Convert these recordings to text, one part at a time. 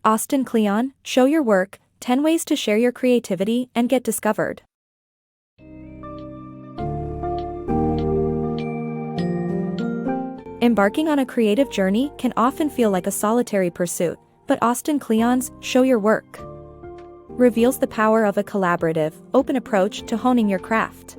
Austin Kleon, Show Your Work, 10 Ways to Share Your Creativity and Get Discovered. Embarking on a creative journey can often feel like a solitary pursuit, but Austin Kleon's Show Your Work reveals the power of a collaborative, open approach to honing your craft.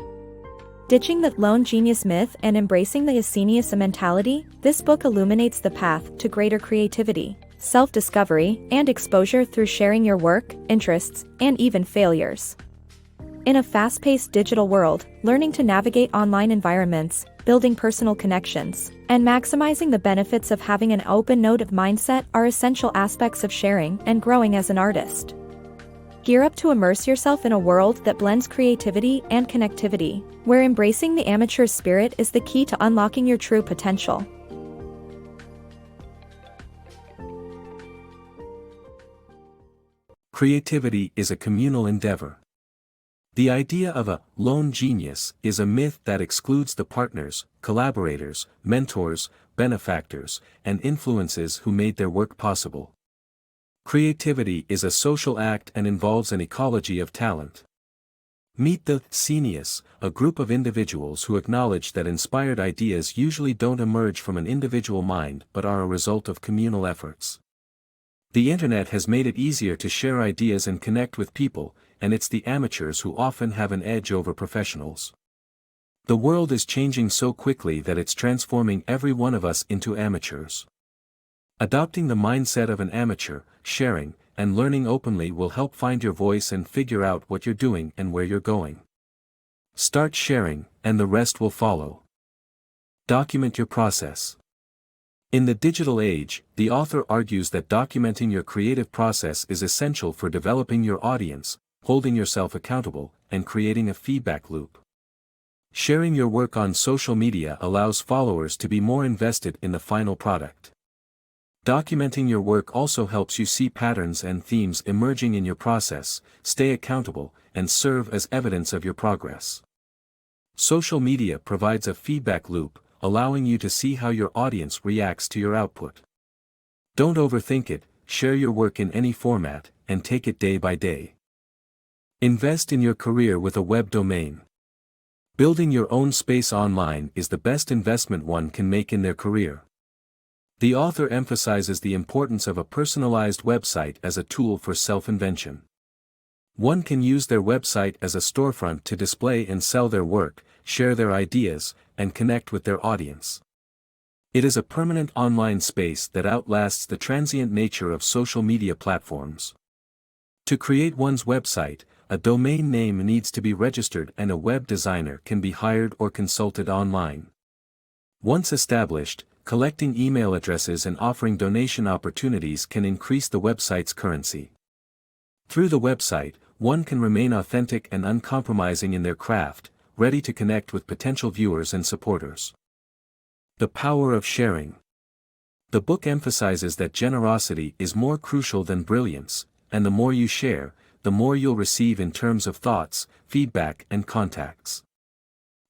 Ditching the lone genius myth and embracing the genius mentality, this book illuminates the path to greater creativity, self-discovery, and exposure through sharing your work, interests, and even failures. In a fast-paced digital world, learning to navigate online environments, building personal connections, and maximizing the benefits of having an open-note mindset are essential aspects of sharing and growing as an artist. Gear up to immerse yourself in a world that blends creativity and connectivity, where embracing the amateur spirit is the key to unlocking your true potential. Creativity is a communal endeavor. The idea of a lone genius is a myth that excludes the partners, collaborators, mentors, benefactors, and influences who made their work possible. Creativity is a social act and involves an ecology of talent. Meet the genius, a group of individuals who acknowledge that inspired ideas usually don't emerge from an individual mind but are a result of communal efforts. The internet has made it easier to share ideas and connect with people, and it's the amateurs who often have an edge over professionals. The world is changing so quickly that it's transforming every one of us into amateurs. Adopting the mindset of an amateur, sharing, and learning openly will help find your voice and figure out what you're doing and where you're going. Start sharing, and the rest will follow. Document your process. In the digital age, the author argues that documenting your creative process is essential for developing your audience, holding yourself accountable, and creating a feedback loop. Sharing your work on social media allows followers to be more invested in the final product. Documenting your work also helps you see patterns and themes emerging in your process, stay accountable, and serve as evidence of your progress. Social media provides a feedback loop, allowing you to see how your audience reacts to your output. Don't overthink it, share your work in any format, and take it day by day. Invest in your career with a web domain. Building your own space online is the best investment one can make in their career. The author emphasizes the importance of a personalized website as a tool for self-invention. One can use their website as a storefront to display and sell their work, share their ideas, and connect with their audience. It is a permanent online space that outlasts the transient nature of social media platforms. To create one's website, a domain name needs to be registered and a web designer can be hired or consulted online. Once established, collecting email addresses and offering donation opportunities can increase the website's currency. Through the website, one can remain authentic and uncompromising in their craft, ready to connect with potential viewers and supporters. The power of sharing. The book emphasizes that generosity is more crucial than brilliance, and the more you share, the more you'll receive in terms of thoughts, feedback, and contacts.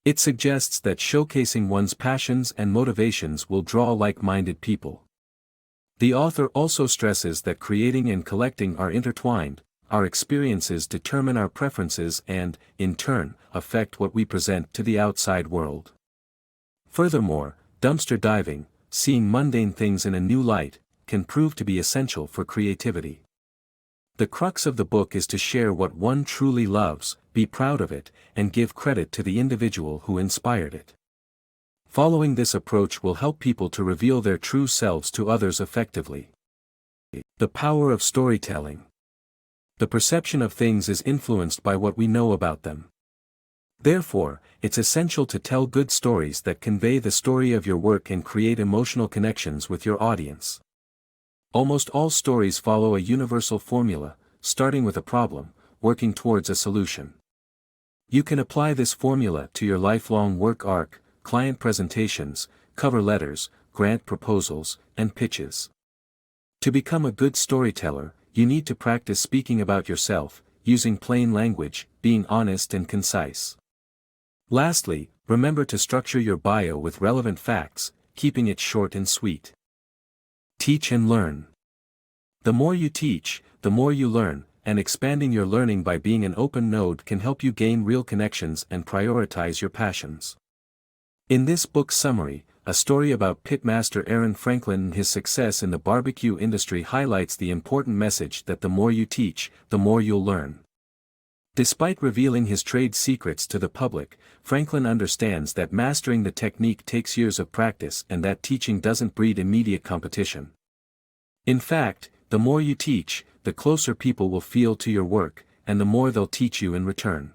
It suggests that showcasing one's passions and motivations will draw like-minded people. The author also stresses that creating and collecting are intertwined. Our experiences determine our preferences and, in turn, affect what we present to the outside world. Furthermore, dumpster diving, seeing mundane things in a new light, can prove to be essential for creativity. The crux of the book is to share what one truly loves, be proud of it, and give credit to the individual who inspired it. Following this approach will help people to reveal their true selves to others effectively. The power of storytelling. The perception of things is influenced by what we know about them. Therefore, it's essential to tell good stories that convey the story of your work and create emotional connections with your audience. Almost all stories follow a universal formula, starting with a problem, working towards a solution. You can apply this formula to your lifelong work arc, client presentations, cover letters, grant proposals, and pitches. To become a good storyteller, you need to practice speaking about yourself, using plain language, being honest and concise. Lastly, remember to structure your bio with relevant facts, keeping it short and sweet. Teach and learn. The more you teach, the more you learn, and expanding your learning by being an open node can help you gain real connections and prioritize your passions. In this book's summary, a story about pitmaster Aaron Franklin and his success in the barbecue industry highlights the important message that the more you teach, the more you'll learn. Despite revealing his trade secrets to the public, Franklin understands that mastering the technique takes years of practice and that teaching doesn't breed immediate competition. In fact, the more you teach, the closer people will feel to your work, and the more they'll teach you in return.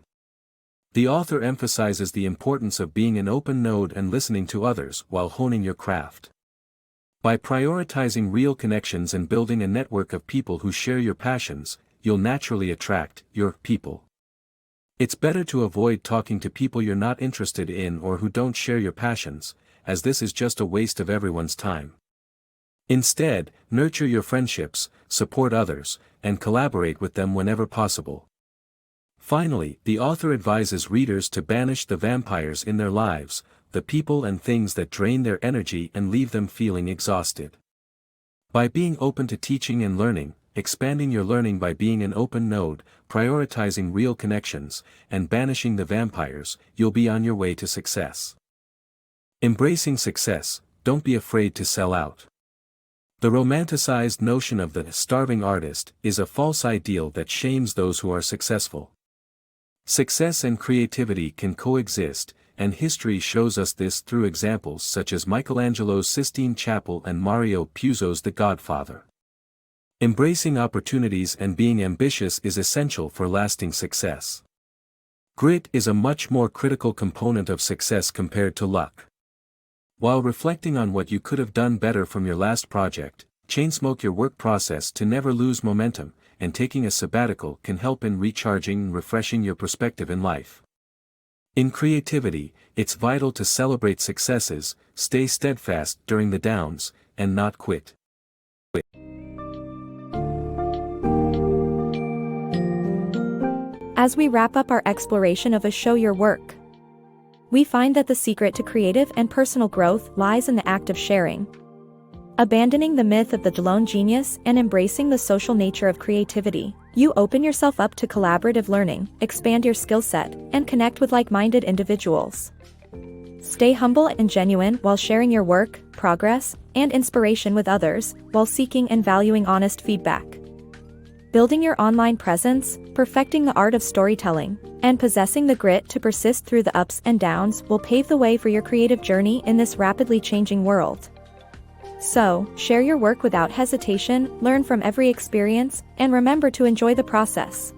The author emphasizes the importance of being an open node and listening to others while honing your craft. By prioritizing real connections and building a network of people who share your passions, you'll naturally attract your people. It's better to avoid talking to people you're not interested in or who don't share your passions, as this is just a waste of everyone's time. Instead, nurture your friendships, support others, and collaborate with them whenever possible. Finally, the author advises readers to banish the vampires in their lives, the people and things that drain their energy and leave them feeling exhausted. By being open to teaching and learning, expanding your learning by being an open node, prioritizing real connections, and banishing the vampires, you'll be on your way to success. Embracing success, don't be afraid to sell out. The romanticized notion of the starving artist is a false ideal that shames those who are successful. Success and creativity can coexist, and history shows us this through examples such as Michelangelo's Sistine Chapel and Mario Puzo's The Godfather. Embracing opportunities and being ambitious is essential for lasting success. Grit is a much more critical component of success compared to luck. While reflecting on what you could have done better from your last project, chainsmoke your work process to never lose momentum, and taking a sabbatical can help in recharging and refreshing your perspective in life. In creativity, it's vital to celebrate successes, stay steadfast during the downs, and not quit. As we wrap up our exploration of Show Your Work, we find that the secret to creative and personal growth lies in the act of sharing. Abandoning the myth of the lone genius and embracing the social nature of creativity, you open yourself up to collaborative learning, expand your skill set, and connect with like-minded individuals. Stay humble and genuine while sharing your work, progress, and inspiration with others, while seeking and valuing honest feedback. Building your online presence, perfecting the art of storytelling, and possessing the grit to persist through the ups and downs will pave the way for your creative journey in this rapidly changing world. So, share your work without hesitation, learn from every experience, and remember to enjoy the process.